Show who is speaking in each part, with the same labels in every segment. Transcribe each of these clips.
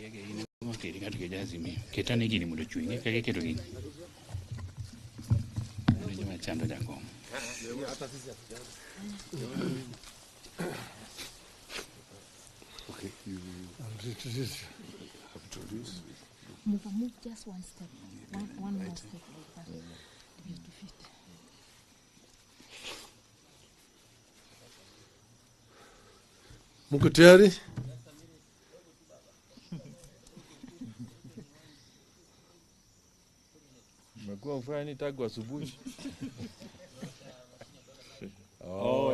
Speaker 1: Azimio. Ketane gini mudo chwinge kage keto gini. Joma chando jangom.
Speaker 2: Okay, you have to this.
Speaker 3: Move just one step. One more step like that. You have to fit.
Speaker 4: Mko tayari?
Speaker 5: Mekuwa mfanya tangu asubuhi.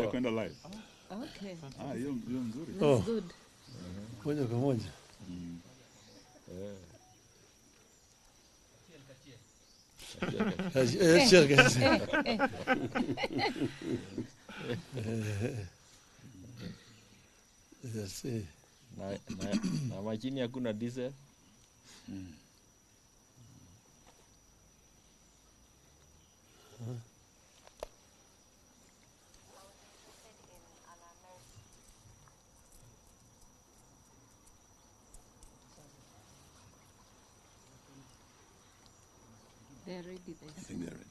Speaker 2: Ya kwenda live.
Speaker 3: Okay.
Speaker 2: Hiyo nzuri.
Speaker 3: That's good.
Speaker 4: Moja kwa moja.
Speaker 5: Na machini hakuna diesel.
Speaker 3: They're ready.
Speaker 2: I think they're ready.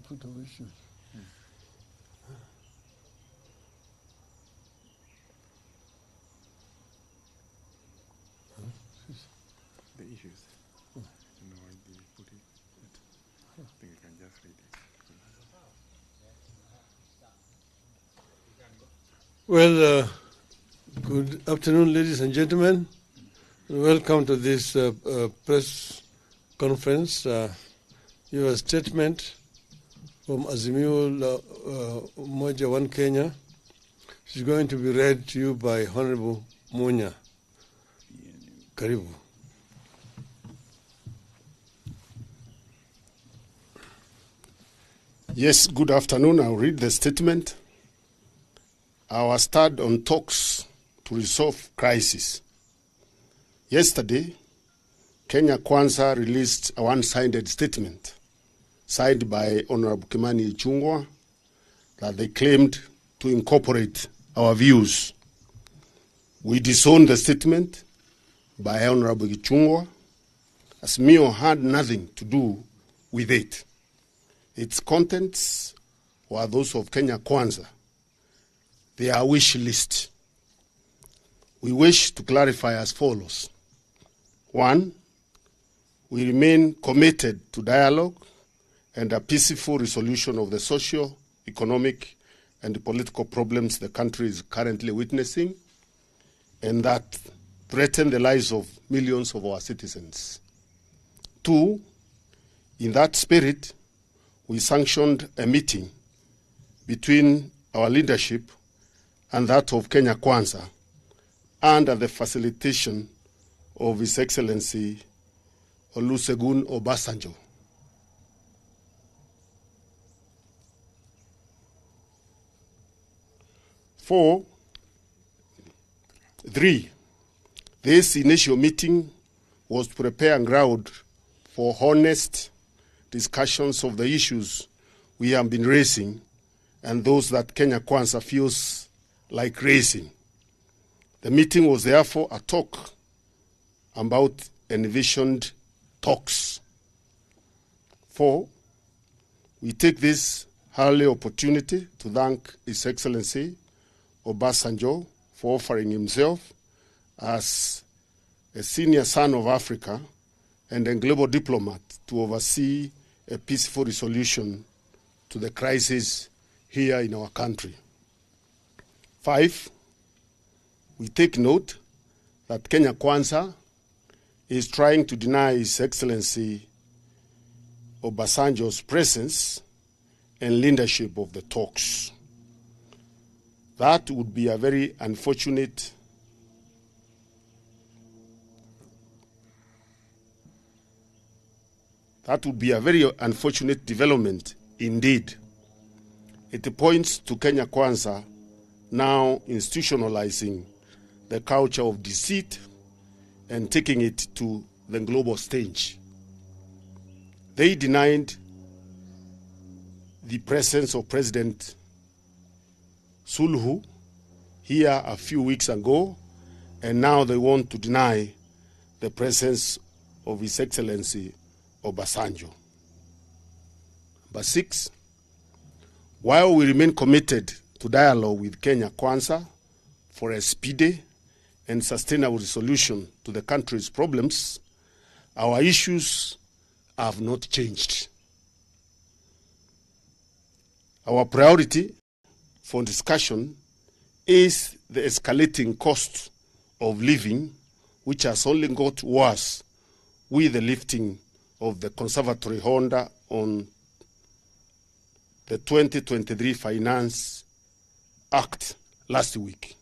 Speaker 4: Put away shoes.
Speaker 2: The issues. I don't know why they put it. I think I can just read it.
Speaker 4: Well, good afternoon, ladies and gentlemen. Welcome to this press conference. Your statement from Azimio Moja One Kenya is going to be read to you by Honorable Munya. Karibu.
Speaker 6: Yes, good afternoon. I'll read the statement. Our start on talks to resolve crisis. Yesterday, Kenya Kwanza released a one-sided statement signed by Honorable Kimani Ichungwah that they claimed to incorporate our views. We disowned the statement by Honorable Ichungwah, as Azimio had nothing to do with it. Its contents were those of Kenya Kwanza, their wish list. We wish to clarify as follows. 1, we remain committed to dialogue and a peaceful resolution of the social, economic, and political problems the country is currently witnessing and that threaten the lives of millions of our citizens. 2, in that spirit, we sanctioned a meeting between our leadership and that of Kenya Kwanza under the facilitation of His Excellency Olusegun Obasanjo. 3, this initial meeting was to prepare ground for honest discussions of the issues we have been raising and those that Kenya Kwanza feels like raising. The meeting was therefore a talk about envisioned talks. 4, we take this early opportunity to thank His Excellency Obasanjo for offering himself as a senior son of Africa and a global diplomat to oversee a peaceful resolution to the crisis here in our country. 5, we take note that Kenya Kwanza is trying to deny His Excellency Obasanjo's presence and leadership of the talks. That would be a very unfortunate development indeed. It points to Kenya Kwanza now institutionalizing the culture of deceit and taking it to the global stage. They denied the presence of President Suluhu here a few weeks ago, and now they want to deny the presence of His Excellency Obasanjo. Number 6, while we remain committed to dialogue with Kenya Kwanza for a speedy and sustainable resolution to the country's problems, our issues have not changed. Our priority for discussion is the escalating cost of living, which has only got worse with the lifting of the conservatory order on the 2023 Finance Act last week.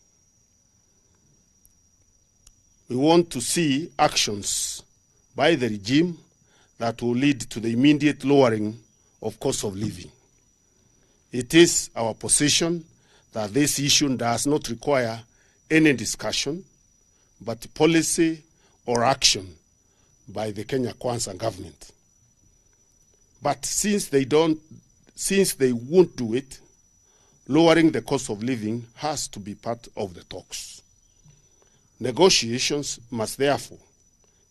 Speaker 6: We want to see actions by the regime that will lead to the immediate lowering of cost of living. It is our position that this issue does not require any discussion, but policy or action by the Kenya Kwanza government. But since they won't do it, lowering the cost of living has to be part of the talks. Negotiations must therefore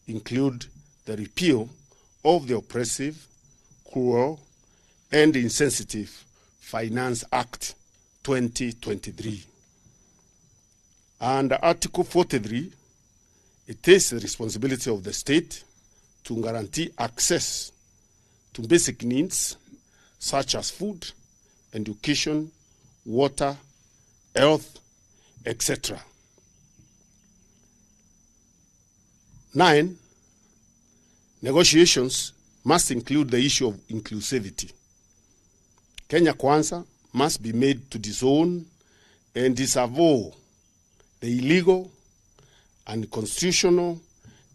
Speaker 6: include the repeal of the oppressive, cruel, and insensitive Finance Act 2023. Under Article 43, it is the responsibility of the state to guarantee access to basic needs such as food, education, water, health, etc. 9, negotiations must include the issue of inclusivity. Kenya Kwanza must be made to disown and disavow the illegal, unconstitutional,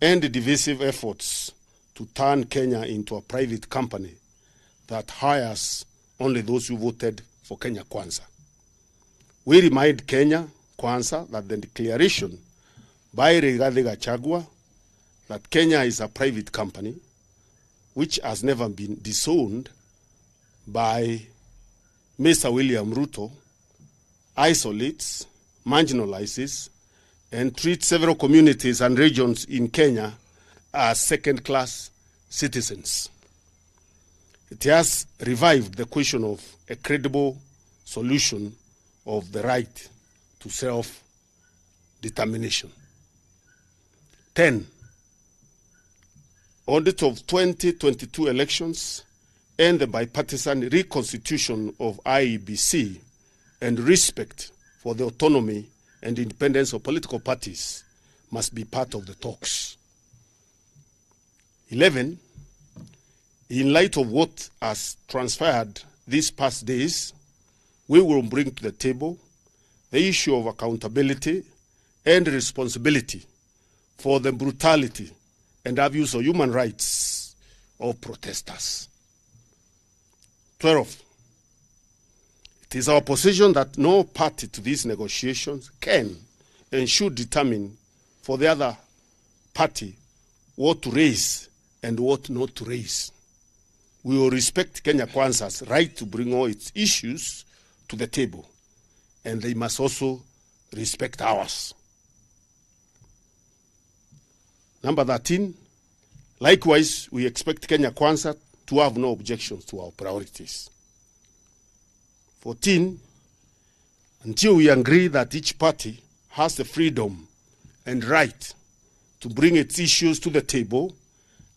Speaker 6: and divisive efforts to turn Kenya into a private company that hires only those who voted for Kenya Kwanza. We remind Kenya Kwanza that the declaration by Rigathi Gachagua that Kenya is a private company, which has never been disowned by Mr. William Ruto, isolates, marginalizes, and treats several communities and regions in Kenya as second-class citizens. It has revived the question of a credible solution of the right to self-determination. 10, audit of 2022 elections and the bipartisan reconstitution of IEBC and respect for the autonomy and independence of political parties must be part of the talks. 11, in light of what has transpired these past days, we will bring to the table the issue of accountability and responsibility for the brutality and abuse of human rights of protesters. 12, it is our position that no party to these negotiations can and should determine for the other party what to raise and what not to raise. We will respect Kenya Kwanza's right to bring all its issues to the table, and they must also respect ours. Number 13, likewise, we expect Kenya Kwanza to have no objections to our priorities. 14, until we agree that each party has the freedom and right to bring its issues to the table,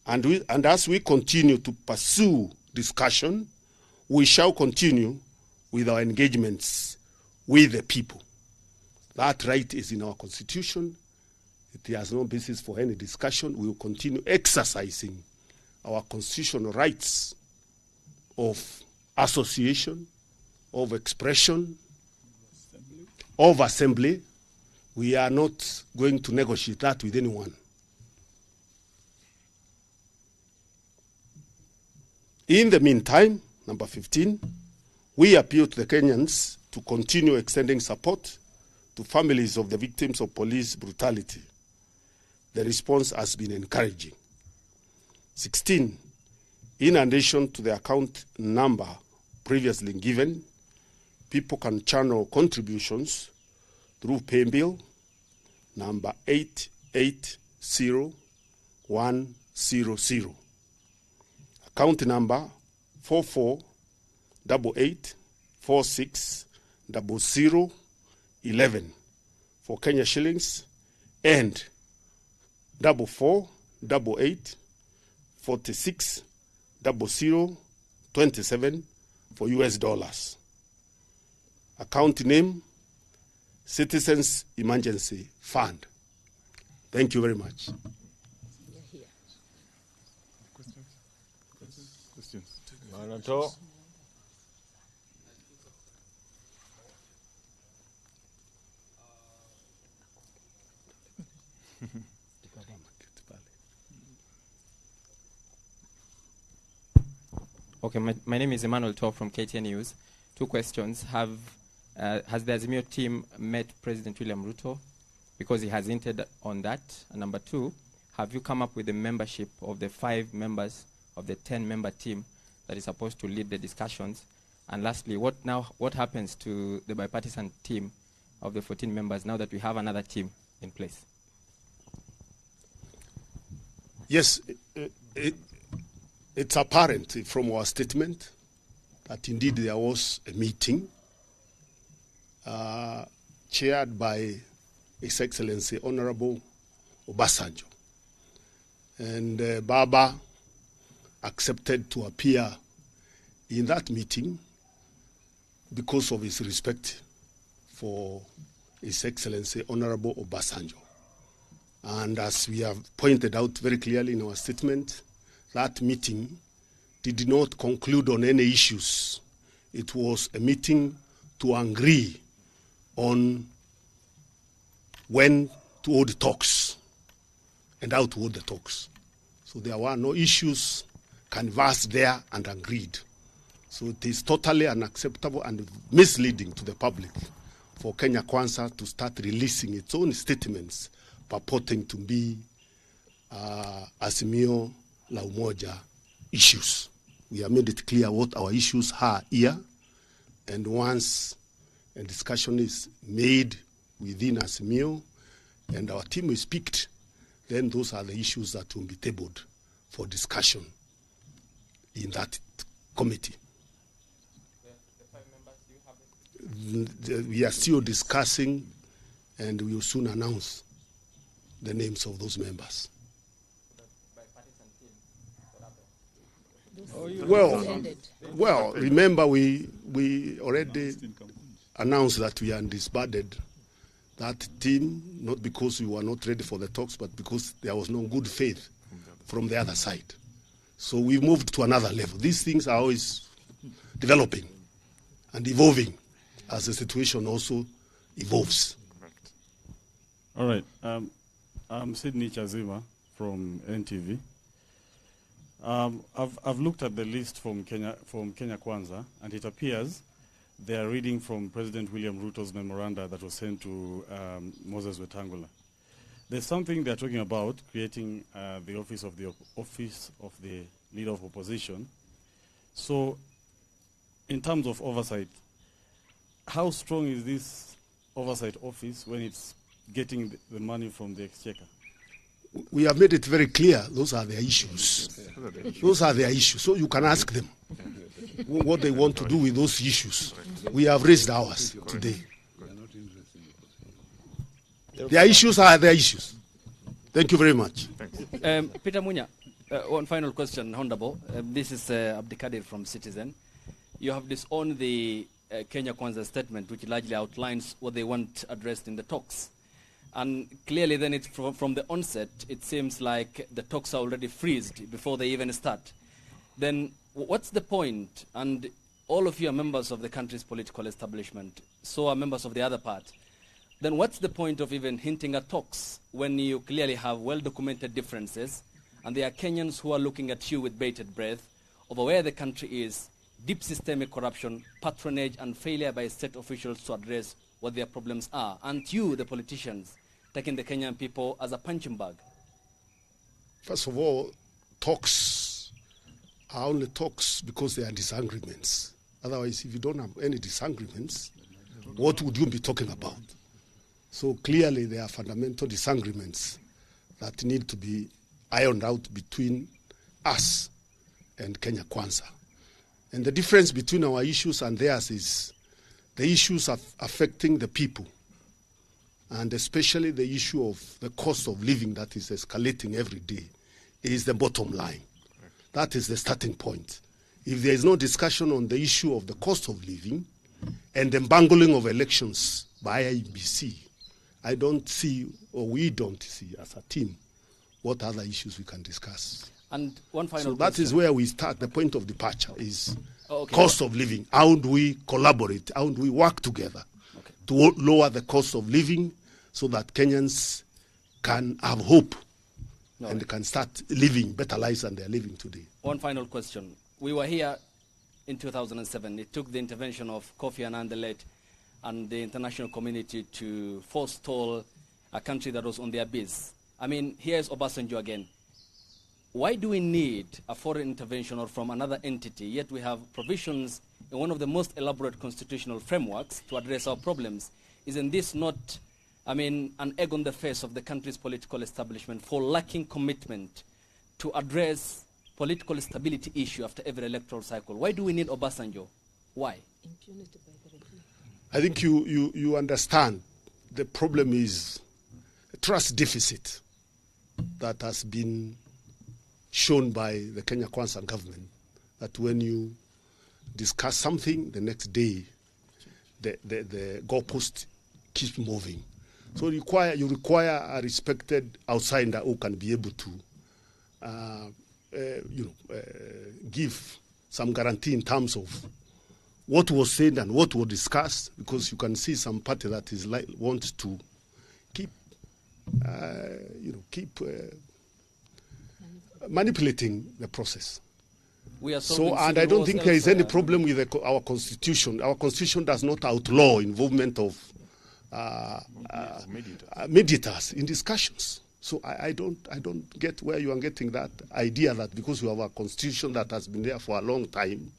Speaker 6: and as we continue to pursue discussion, we shall continue with our engagements with the people. That right is in our constitution. It has no basis for any discussion. We will continue exercising our constitutional rights of association, of expression, of assembly. We are not going to negotiate that with anyone. In the meantime, number 15, we appeal to the Kenyans to continue extending support to families of the victims of police brutality. The response has been encouraging. 16, In addition to the account number previously given, people can channel contributions through pay bill number 880100. Account number 4488460011 for Kenya shillings and 4488460027 for US dollars. Account name, Citizens Emergency Fund. Thank you very much.
Speaker 2: Questions? Questions?
Speaker 5: Manato.
Speaker 7: Okay, my name is Emmanuel Tor from KTN News. Two questions. Has the Azimio team met President William Ruto? Because he has hinted on that. And number two, have you come up with the membership of the 5 members of the 10-member team that is supposed to lead the discussions? And lastly, what happens to the bipartisan team of the 14 members now that we have another team in place?
Speaker 6: Yes, it's apparent from our statement that indeed there was a meeting chaired by His Excellency Honorable Obasanjo. And Baba accepted to appear in that meeting because of his respect for His Excellency Honorable Obasanjo. And as we have pointed out very clearly in our statement, that meeting did not conclude on any issues. It was a meeting to agree on when to hold talks and how to hold the talks. So there were no issues canvassed there and agreed. So it is totally unacceptable and misleading to the public for Kenya Kwanza to start releasing its own statements purporting to be Azimio la Umoja issues. We have made it clear what our issues are here, and once a discussion is made within Azimio and our team is picked, then those are the issues that will be tabled for discussion in that committee. We are still discussing, and we will soon announce the names of those members. Well, remember we already announced that we had disbanded that team, not because we were not ready for the talks, but because there was no good faith from the other side. So we moved to another level. These things are always developing and evolving as the situation also evolves.
Speaker 2: All right. I'm Sydney Chazima from NTV. I've looked at the list from Kenya Kwanza, and it appears they are reading from President William Ruto's memoranda that was sent to Moses Wetangula. There's something they're talking about, creating the office of the leader of opposition. So, in terms of oversight, how strong is this oversight office when it's getting the money from the exchequer?
Speaker 6: We have made it very clear those are their issues. Those are their issues. So you can ask them what they want to do with those issues. We have raised ours today. Their issues are their issues. Thank you very much.
Speaker 8: Peter Munya, one final question, Honorable. This is Abdikadir from Citizen. You have disowned the Kenya Kwanza statement, which largely outlines what they want addressed in the talks. And clearly then it's from the onset, it seems like the talks are already freezed before they even start. Then what's the point? And all of you are members of the country's political establishment, so are members of the other part. Then what's the point of even hinting at talks when you clearly have well-documented differences and there are Kenyans who are looking at you with bated breath over where the country is, deep systemic corruption, patronage and failure by state officials to address what their problems are, and you, the politicians, taking the Kenyan people as a punching bag?
Speaker 6: First of all, talks are only talks because there are disagreements. Otherwise, if you don't have any disagreements, what would you be talking about? So clearly there are fundamental disagreements that need to be ironed out between us and Kenya Kwanza. And the difference between our issues and theirs is the issues of affecting the people, and especially the issue of the cost of living that is escalating every day is the bottom line. That is the starting point. If there is no discussion on the issue of the cost of living and the bungling of elections by IEBC, I don't see, or we don't see as a team, what other issues we can discuss.
Speaker 8: And one final
Speaker 6: So that is where we start. The point of departure is
Speaker 8: okay.
Speaker 6: cost of living. How do we collaborate? How do we work together to lower the cost of living so that Kenyans can have hope and can start living better lives than they're living today?
Speaker 8: One final question. We were here in 2007. It took the intervention of Kofi Annan the late and the international community to forestall a country that was on the abyss. I mean, here's Obasanjo again. Why do we need a foreign intervention or from another entity, yet we have provisions in one of the most elaborate constitutional frameworks to address our problems? Isn't this not, I mean, an egg on the face of the country's political establishment for lacking commitment to address political stability issue after every electoral cycle? Why do we need Obasanjo? Why?
Speaker 3: Impunity by the regime.
Speaker 6: I think you understand the problem is a trust deficit that has been shown by the Kenya Kwanza government, that when you discuss something, the next day the goalpost keeps moving. So you require a respected outsider who can be able to give some guarantee in terms of what was said and what was discussed, because you can see some party that is wants to keep manipulating the process. So, and I don't think there is any problem with our constitution. Our constitution does not outlaw involvement of mediators in discussions. So I don't get where you are getting that idea that because we have a constitution that has been there for a long time,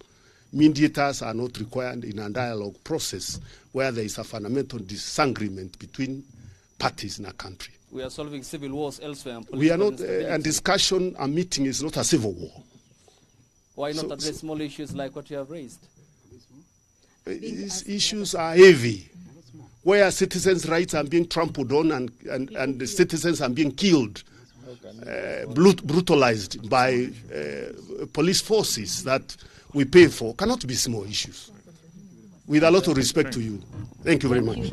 Speaker 6: mediators are not required in a dialogue process where there is a fundamental disagreement between parties in a country.
Speaker 8: We are solving civil wars elsewhere. And
Speaker 6: we are not, and discussion, a meeting is not a civil war.
Speaker 8: Why not address small issues like what you have raised?
Speaker 6: These issues are heavy, where citizens' rights are being trampled on and the citizens are being killed, brutalized by police forces that we pay for, cannot be small issues. With a lot of respect to you. Thank you very much.